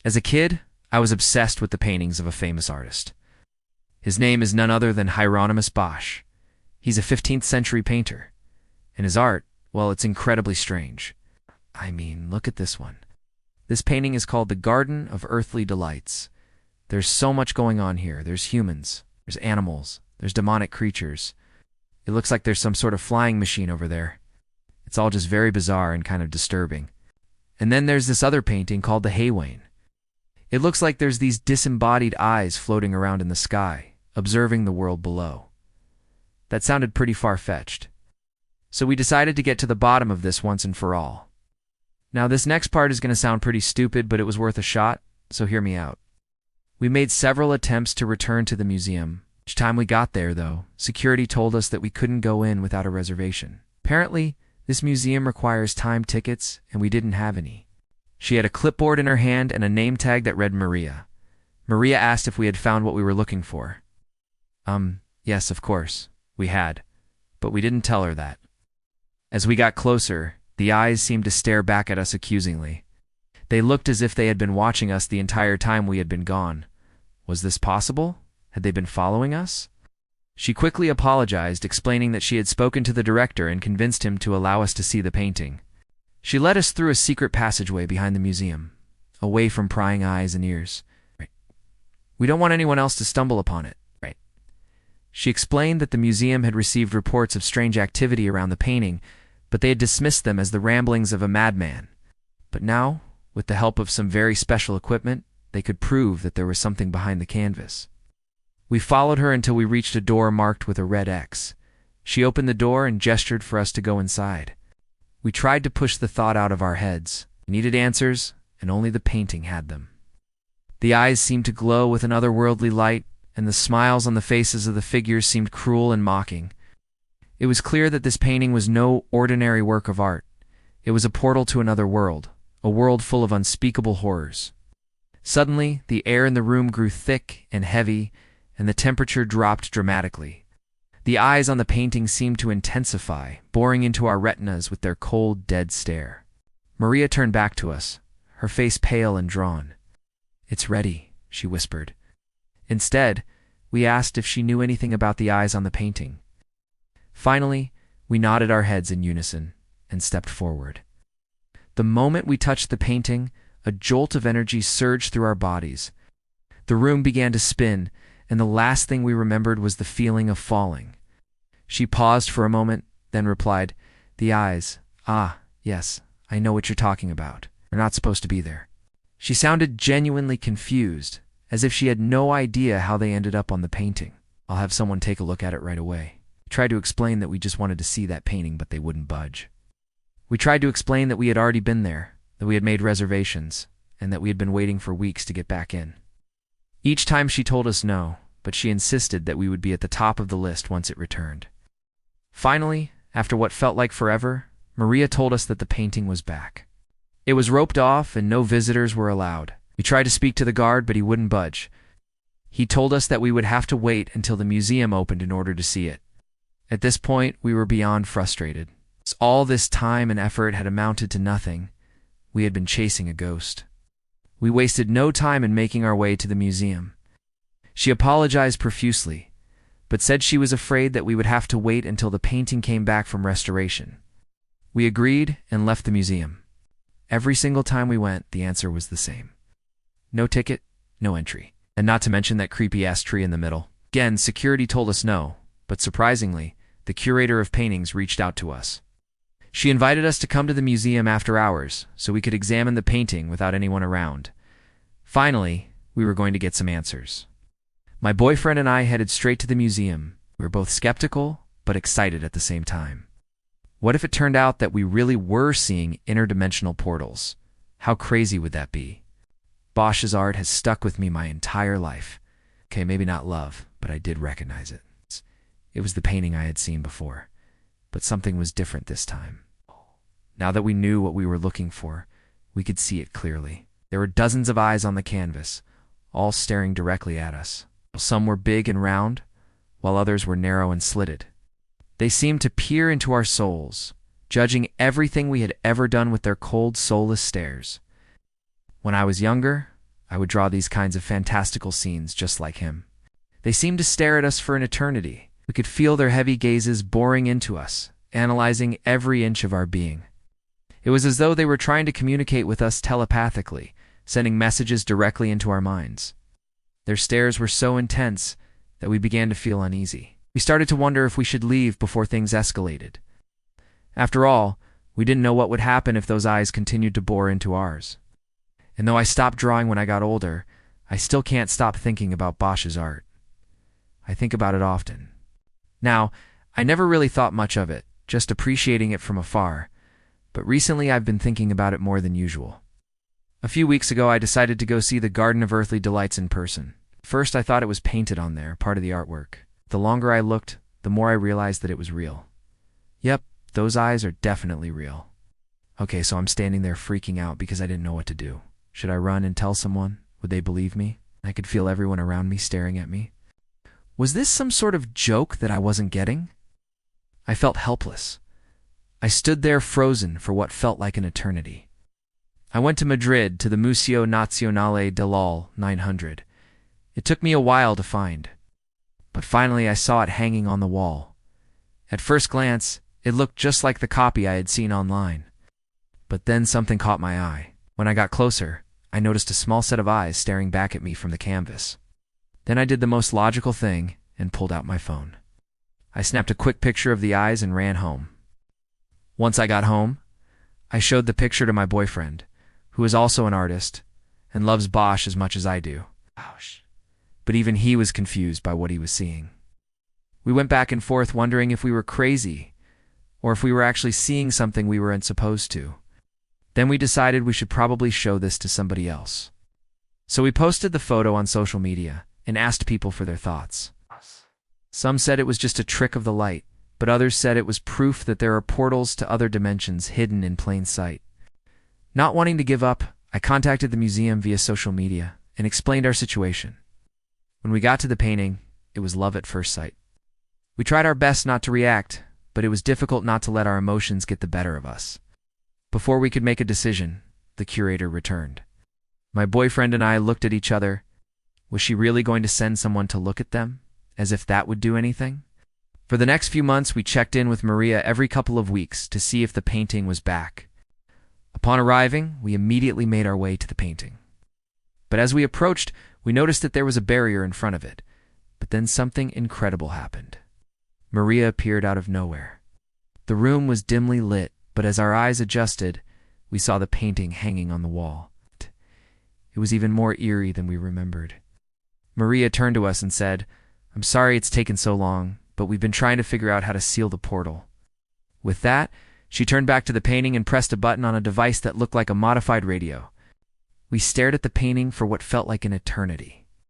As a kid, I was obsessed with the paintings of a famous artist. His name is none other than Hieronymus Bosch. He's a 15th century painter. And his art, well, it's incredibly strange. I mean, look at this one. This painting is called The Garden of Earthly Delights. There's so much going on here. There's humans, there's animals, there's demonic creatures. It looks like there's some sort of flying machine over there. It's all just very bizarre and kind of disturbing. And then there's this other painting called The Haywain. It looks like there's these disembodied eyes floating around in the sky, observing the world below. That sounded pretty far-fetched. So we decided to get to the bottom of this once and for all. Now this next part is going to sound pretty stupid, but it was worth a shot, so hear me out. We made several attempts to return to the museum. Each time we got there, though, security told us that we couldn't go in without a reservation. Apparently, this museum requires time tickets, and we didn't have any. She had a clipboard in her hand and a name tag that read Maria. Maria asked if we had found what we were looking for. Yes, of course, we had, but we didn't tell her that. As we got closer, the eyes seemed to stare back at us accusingly. They looked as if they had been watching us the entire time we had been gone. Was this possible? Had they been following us? She quickly apologized, explaining that she had spoken to the director and convinced him to allow us to see the painting. She led us through a secret passageway behind the museum, away from prying eyes and ears. Right. We don't want anyone else to stumble upon it. Right. She explained that the museum had received reports of strange activity around the painting, but they had dismissed them as the ramblings of a madman. But now, with the help of some very special equipment, they could prove that there was something behind the canvas. We followed her until we reached a door marked with a red X. She opened the door and gestured for us to go inside. We tried to push the thought out of our heads. We needed answers, and only the painting had them. The eyes seemed to glow with an otherworldly light, and the smiles on the faces of the figures seemed cruel and mocking. It was clear that this painting was no ordinary work of art. It was a portal to another world, a world full of unspeakable horrors. Suddenly, the air in the room grew thick and heavy, and the temperature dropped dramatically. The eyes on the painting seemed to intensify, boring into our retinas with their cold, dead stare. Maria turned back to us, her face pale and drawn. "It's ready," she whispered. Instead, we asked if she knew anything about the eyes on the painting. Finally, we nodded our heads in unison and stepped forward. The moment we touched the painting, a jolt of energy surged through our bodies. The room began to spin, and the last thing we remembered was the feeling of falling. She paused for a moment, then replied, "The eyes. Ah, yes, I know what you're talking about. They're not supposed to be there." She sounded genuinely confused, as if she had no idea how they ended up on the painting. "I'll have someone take a look at it right away." We tried to explain that we just wanted to see that painting, but they wouldn't budge. We tried to explain that we had already been there, that we had made reservations, and that we had been waiting for weeks to get back in. Each time she told us no, but she insisted that we would be at the top of the list once it returned. Finally, after what felt like forever, Maria told us that the painting was back. It was roped off and no visitors were allowed. We tried to speak to the guard, but he wouldn't budge. He told us that we would have to wait until the museum opened in order to see it. At this point, we were beyond frustrated. All this time and effort had amounted to nothing. We had been chasing a ghost. We wasted no time in making our way to the museum. She apologized profusely, but said she was afraid that we would have to wait until the painting came back from restoration. We agreed and left the museum. Every single time we went, the answer was the same. No ticket, no entry. And not to mention that creepy-ass tree in the middle. Again, security told us no, but surprisingly, the curator of paintings reached out to us. She invited us to come to the museum after hours so we could examine the painting without anyone around. Finally, we were going to get some answers. My boyfriend and I headed straight to the museum. We were both skeptical, but excited at the same time. What if it turned out that we really were seeing interdimensional portals? How crazy would that be? Bosch's art has stuck with me my entire life. Okay, maybe not love, but I did recognize it. It was the painting I had seen before, but something was different this time. Now that we knew what we were looking for, we could see it clearly. There were dozens of eyes on the canvas, all staring directly at us. Some were big and round, while others were narrow and slitted. They seemed to peer into our souls, judging everything we had ever done with their cold, soulless stares. When I was younger, I would draw these kinds of fantastical scenes just like him. They seemed to stare at us for an eternity. We could feel their heavy gazes boring into us, analyzing every inch of our being. It was as though they were trying to communicate with us telepathically, sending messages directly into our minds. Their stares were so intense that we began to feel uneasy. We started to wonder if we should leave before things escalated. After all, we didn't know what would happen if those eyes continued to bore into ours. And though I stopped drawing when I got older, I still can't stop thinking about Bosch's art. I think about it often. Now, I never really thought much of it, just appreciating it from afar, but recently I've been thinking about it more than usual. A few weeks ago, I decided to go see the Garden of Earthly Delights in person. First, I thought it was painted on there, part of the artwork. The longer I looked, the more I realized that it was real. Yep, those eyes are definitely real. Okay, so I'm standing there freaking out because I didn't know what to do. Should I run and tell someone? Would they believe me? I could feel everyone around me staring at me. Was this some sort of joke that I wasn't getting? I felt helpless. I stood there frozen for what felt like an eternity. I went to Madrid to the Museo Nazionale dell'Al 900. It took me a while to find, but finally I saw it hanging on the wall. At first glance, it looked just like the copy I had seen online. But then something caught my eye. When I got closer, I noticed a small set of eyes staring back at me from the canvas. Then I did the most logical thing and pulled out my phone. I snapped a quick picture of the eyes and ran home. Once I got home, I showed the picture to my boyfriend, who is also an artist and loves Bosch as much as I do. But even he was confused by what he was seeing. We went back and forth wondering if we were crazy or if we were actually seeing something we weren't supposed to. Then we decided we should probably show this to somebody else. So we posted the photo on social media and asked people for their thoughts. Some said it was just a trick of the light, but others said it was proof that there are portals to other dimensions hidden in plain sight. Not wanting to give up, I contacted the museum via social media and explained our situation. When we got to the painting, it was love at first sight. We tried our best not to react, but it was difficult not to let our emotions get the better of us. Before we could make a decision, the curator returned. My boyfriend and I looked at each other. Was she really going to send someone to look at them, as if that would do anything? For the next few months, we checked in with Maria every couple of weeks to see if the painting was back. Upon arriving, we immediately made our way to the painting. But as we approached, we noticed that there was a barrier in front of it. But then something incredible happened. Maria appeared out of nowhere. The room was dimly lit, but as our eyes adjusted, we saw the painting hanging on the wall. It was even more eerie than we remembered. Maria turned to us and said, "I'm sorry it's taken so long, but we've been trying to figure out how to seal the portal." With that, she turned back to the painting and pressed a button on a device that looked like a modified radio. We stared at the painting for what felt like an eternity.